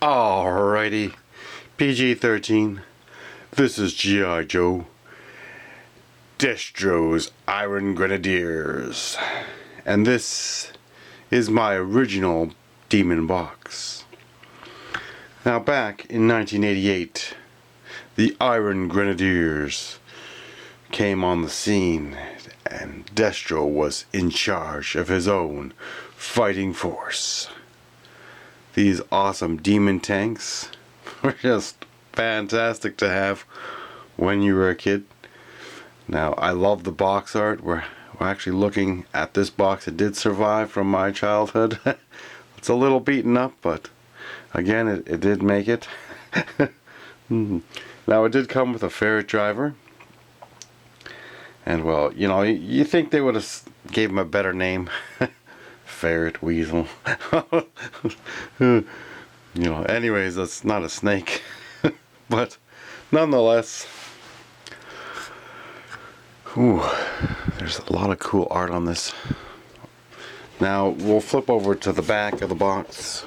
Alrighty, PG-13. This is G.I. Joe, Destro's Iron Grenadiers, and this is my original demon box. Now, back in 1988, the Iron Grenadiers came on the scene, and Destro was in charge of his own fighting force. These awesome demon tanks were just fantastic to have when you were a kid. Now, I love the box art. We're actually looking at this box. It did survive from my childhood. It's a little beaten up, but again, it did make it. Now, it did come with a ferret driver. And, well, you know, you think they would have gave him a better name. Ferret, weasel. You know, anyways, that's not a snake. But nonetheless, ooh, there's a lot of cool art on this. Now we'll flip over to the back of the box,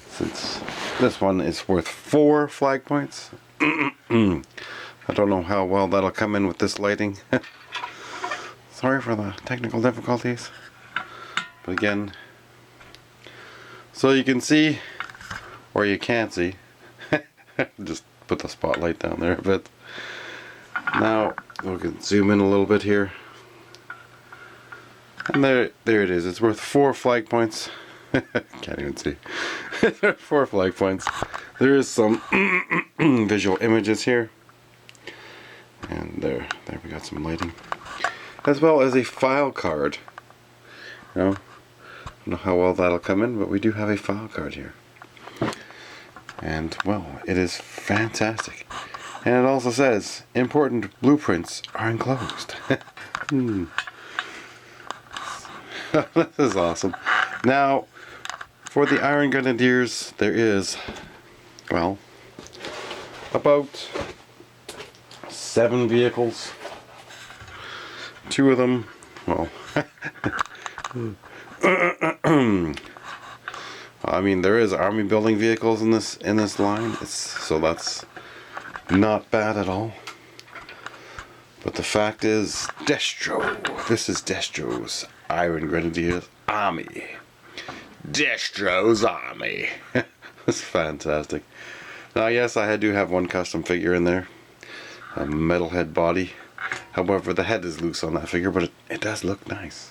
since this one is worth 4 flag points. I don't know how well that'll come in with this lighting. Sorry for the technical difficulties. But again, so you can see, or you can't see. Just put the spotlight down there a bit. Now we can zoom in a little bit here, and there it is. It's worth 4 flag points. Can't even see. 4 flag points. There is some visual images here, and there we got some lighting, as well as a file card. You know, I don't know how well that'll come in, but we do have a file card here. And, well, it is fantastic. And it also says, important blueprints are enclosed. This is awesome. Now, for the Iron Grenadiers, there is, well, about 7 vehicles. 2 of them, well, I mean, there is army building vehicles in this line, so that's not bad at all. But the fact is, Destro. This is Destro's Iron Grenadiers Army. Destro's Army. That's fantastic. Now, yes, I do have one custom figure in there, a metalhead body. However, the head is loose on that figure, but it does look nice.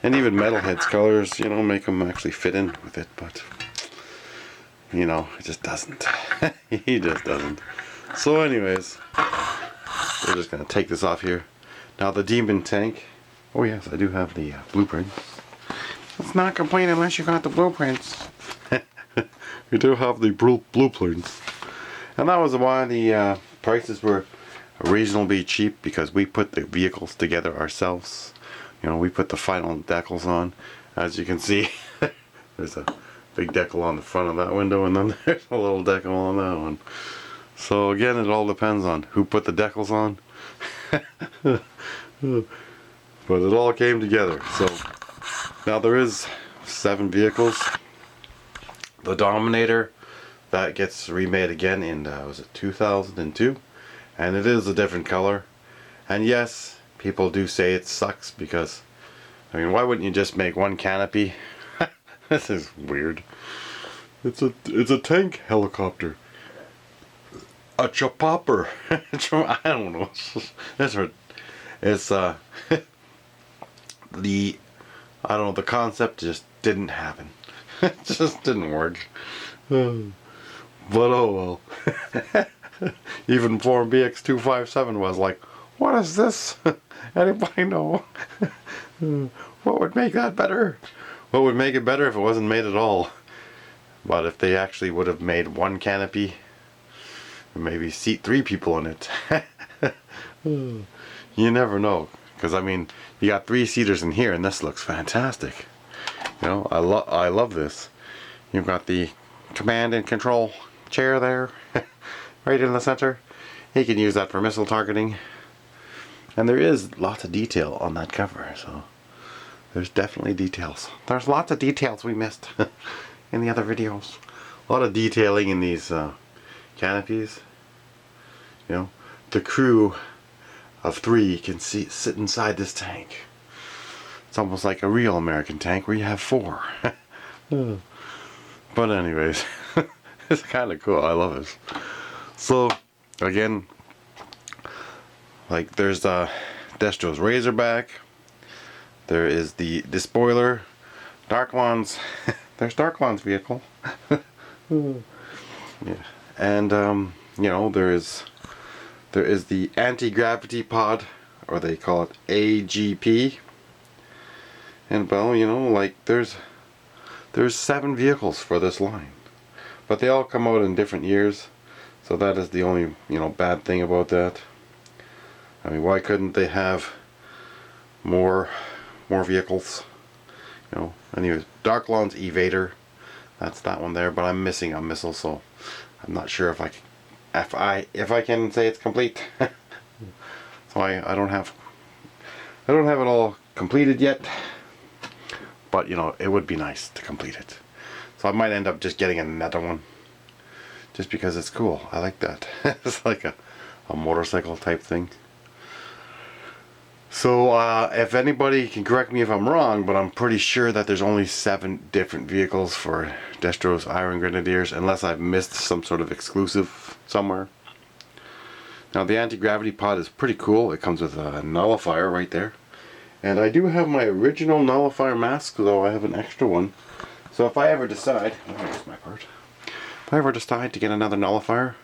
And even Metalhead's colors, you know, make him actually fit in with it, but, you know, it just doesn't. He just doesn't. So anyways, we're just going to take this off here. Now the demon tank. Oh yes, I do have the blueprints. It's not complete unless you got the blueprints. We do have the blueprints. And that was why the prices were reasonably cheap, because we put the vehicles together ourselves. You know, we put the final decals on. As you can see, there's a big decal on the front of that window, and then there's a little decal on that one. So again, it all depends on who put the decals on. But it all came together. So now there is 7 vehicles. The Dominator, that gets remade again in was it 2002, and it is a different color. And yes, people do say it sucks, because, I mean, why wouldn't you just make one canopy? This is weird. It's a tank helicopter. A chopper. I don't know. It's the concept just didn't happen. It just didn't work. But oh well. Even Form BX257 was like, what is this? Anybody know? What would make that better? What would make it better if it wasn't made at all? But if they actually would have made one canopy, maybe seat 3 people in it. You never know. Because, I mean, you got 3 seaters in here, and this looks fantastic. You know, I love this. You've got the command and control chair there, right in the center. You can use that for missile targeting. And there is lots of detail on that cover, so there's definitely details. There's lots of details we missed in the other videos. lot of detailing in these canopies. You know, the crew of 3 can sit inside this tank. It's almost like a real American tank where you have 4. But anyways, it's kind of cool. I love it. So again, like there's Destro's Razorback. There is the spoiler, Darklon's. There's Darklon's vehicle. Yeah, and you know, there is the anti-gravity pod, or they call it AGP. And well, you know, like there's 7 vehicles for this line, but they all come out in different years, so that is the only, you know, bad thing about that. I mean, why couldn't they have more vehicles? You know. Anyways, Darklon's Evader, that's that one there, but I'm missing a missile, so I'm not sure if I can say it's complete. So I don't have it all completed yet, but you know, it would be nice to complete it. So I might end up just getting another one, just because it's cool. I like that. It's like a motorcycle type thing. So if anybody can correct me if I'm wrong, but I'm pretty sure that there's only 7 different vehicles for Destro's Iron Grenadiers, unless I've missed some sort of exclusive somewhere. Now the anti-gravity pod is pretty cool. It comes with a nullifier right there. And I do have my original nullifier mask, though I have an extra one. So if I ever decide, here's my part. If I ever decide to get another nullifier,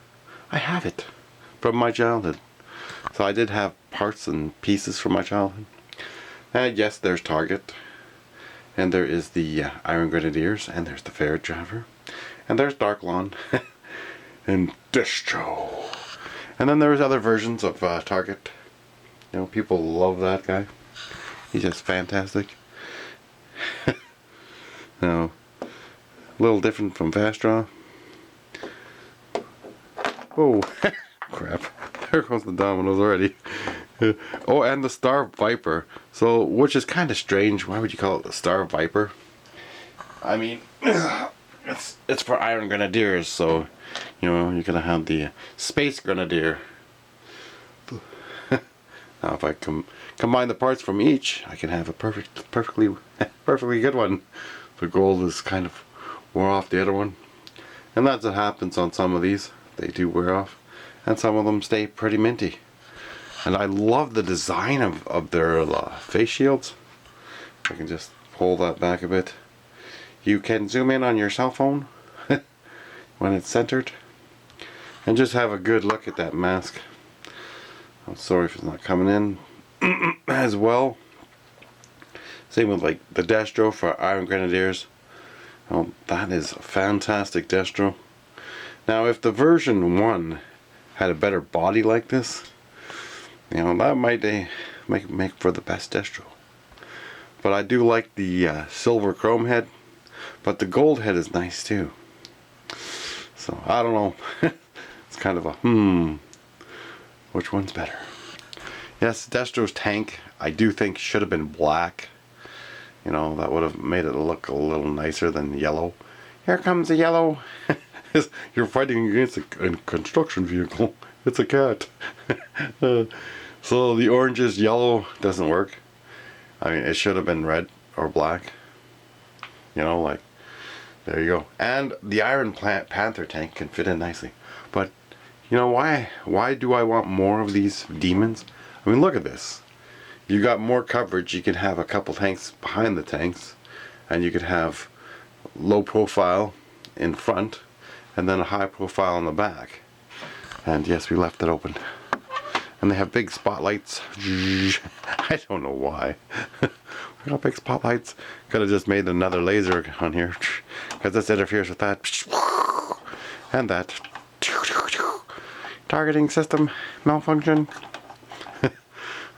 I have it from my childhood. So I did have parts and pieces from my childhood. And yes, there's Target. And there is the Iron Grenadiers. And there's the Ferret Driver. And there's Darklon. And Destro. And then there's other versions of Target. You know, people love that guy. He's just fantastic. Now, a little different from Fast Draw. Oh, crap. There goes the dominoes already. Oh, and the Star Viper. So, which is kind of strange. Why would you call it the Star Viper? I mean, it's for Iron Grenadiers, so, you know, you're going to have the Space Grenadier. Now, if I combine the parts from each, I can have a perfectly good one. The gold is kind of wore off the other one. And that's what happens on some of these. They do wear off. And some of them stay pretty minty. And I love the design of their face shields. I can just pull that back a bit. You can zoom in on your cell phone when it's centered. And just have a good look at that mask. I'm sorry if it's not coming in as well. Same with like the Destro for Iron Grenadiers. Oh, that is a fantastic Destro. Now if the version 1 had a better body like this, you know, that might make for the best Destro. But I do like the silver chrome head, but the gold head is nice too. So I don't know. It's kind of a which one's better? Yes, Destro's tank I do think should have been black. You know, that would have made it look a little nicer than yellow. Here comes the yellow. You're fighting against a construction vehicle. It's a cat. So the orange is yellow doesn't work. I mean, it should have been red or black. You know, like, there you go. And the Iron Panther tank can fit in nicely. But, you know, why do I want more of these demons? I mean, look at this. You got more coverage. You can have a couple tanks behind the tanks, and you could have low profile in front and then a high profile in the back. And yes, we left it open. And they have big spotlights. I don't know why. We got big spotlights. Could have just made another laser on here, because this interferes with that and that. Targeting system malfunction.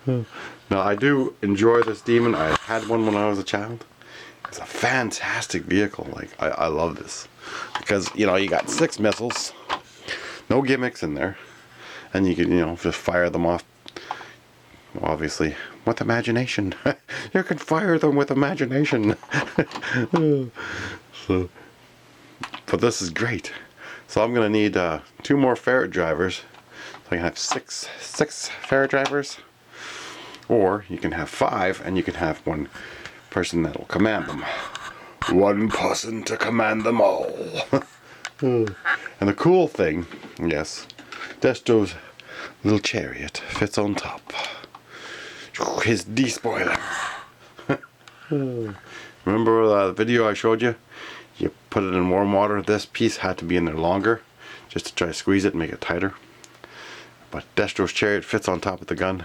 Now I do enjoy this demon. I had one when I was a child. It's a fantastic vehicle. Like, I love this, because, you know, you got 6 missiles, no gimmicks in there, and you can, you know, just fire them off, obviously with imagination. You can fire them with imagination. So But this is great. So I'm gonna need 2 more ferret drivers. So I can have six ferret drivers, or you can have 5, and you can have 1 person that'll command them. 1 person to command them all. And the cool thing, yes, Destro's little chariot fits on top. His despoiler. Remember the video I showed you? You put it in warm water. This piece had to be in there longer, just to try to squeeze it and make it tighter. But Destro's chariot fits on top of the gun.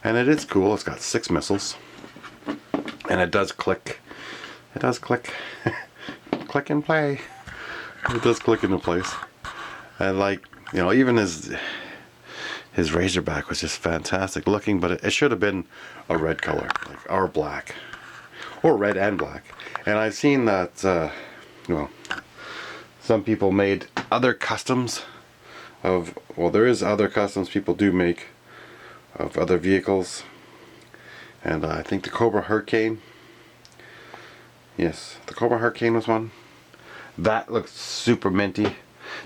And it is cool. It's got 6 missiles. And it does click. It does click. Click and play. It does click into place. And like, you know, even his Razorback was just fantastic looking, but it should have been a red color, like, or black, or red and black. And I've seen that, well, some people made other customs of, well, there is other customs people do make of other vehicles. And I think the Cobra Hurricane, yes, the Cobra Hurricane was one. That looks super minty.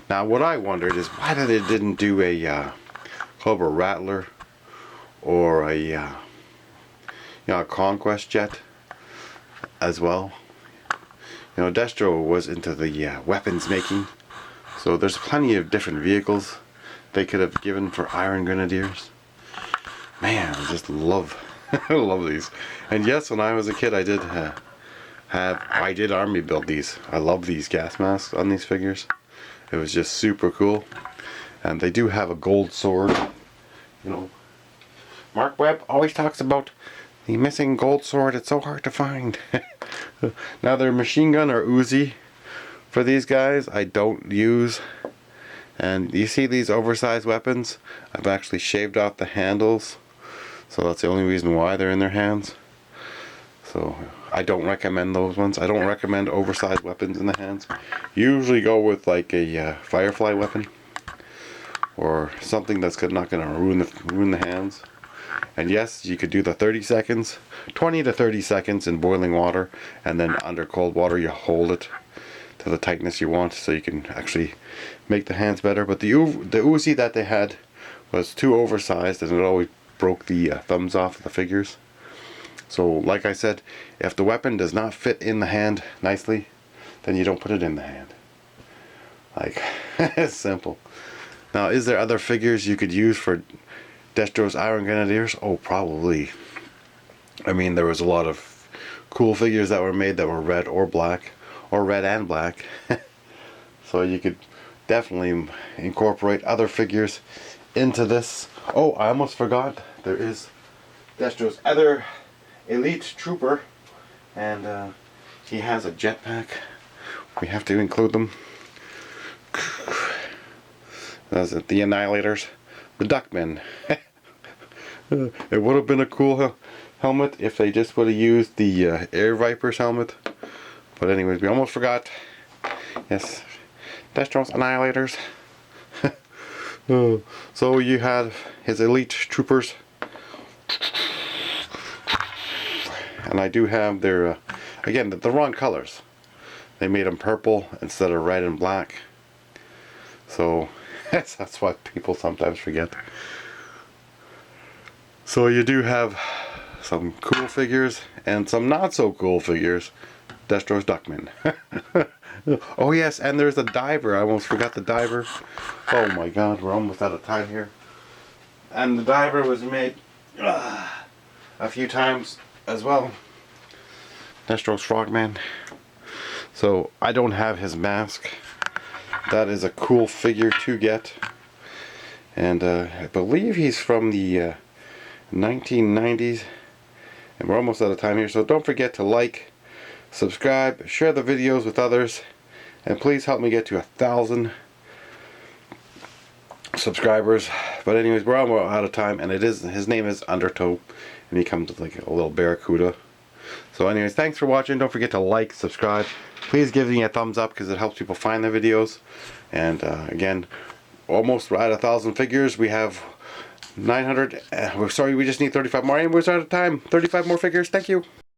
Now what I wondered is why they didn't do a Cobra Rattler or a you know, a Conquest jet as well. You know, Destro was into the weapons making, so there's plenty of different vehicles they could have given for Iron Grenadiers. Man, I just love I love these. And yes, when I was a kid, I did I did army build these. I love these gas masks on these figures. It was just super cool. And they do have a gold sword. You know, Mark Webb always talks about the missing gold sword. It's so hard to find. Now their machine gun or Uzi for these guys I don't use. And you see these oversized weapons? I've actually shaved off the handles. So that's the only reason why they're in their hands. So I don't recommend those ones. I don't recommend oversized weapons in the hands. Usually go with like a Firefly weapon, or something that's not going to ruin the hands. And yes, you could do the 30 seconds, 20 to 30 seconds in boiling water, and then under cold water you hold it to the tightness you want, so you can actually make the hands better. But the Uzi that they had was too oversized, and it always broke the thumbs off of the figures. So like I said, if the weapon does not fit in the hand nicely, then you don't put it in the hand. Like, it's simple. Now, is there other figures you could use for Destro's Iron Grenadiers? Oh, probably. I mean, there was a lot of cool figures that were made that were red or black, or red and black. So you could definitely incorporate other figures into this. Oh, I almost forgot. There is Destro's other elite trooper, and he has a jetpack. We have to include them. That's it, the Annihilators, the Duckmen. It would have been a cool helmet if they just would have used the Air Vipers helmet. But anyways, we almost forgot. Yes, Destro's Annihilators. So you had his elite troopers, and I do have their again the wrong colors. They made them purple instead of red and black. So that's what people sometimes forget. So you do have some cool figures and some not so cool figures. Destro's Duckman. Oh yes, and there's a diver. I almost forgot the diver. Oh my god, we're almost out of time here. And the diver was made a few times as well. Destro's Frogman. So I don't have his mask. That is a cool figure to get. And I believe he's from the 1990s. And we're almost out of time here. So don't forget to like, subscribe, share the videos with others, and please help me get to 1,000 subscribers. But anyways, we're almost out of time, and his name is Undertow, and he comes with like a little barracuda. So anyways, thanks for watching. Don't forget to like, subscribe. Please give me a thumbs up because it helps people find the videos. And again, almost at 1,000 figures. We have 900. Sorry, we just need 35 more, and we're out of time. 35 more figures. Thank you.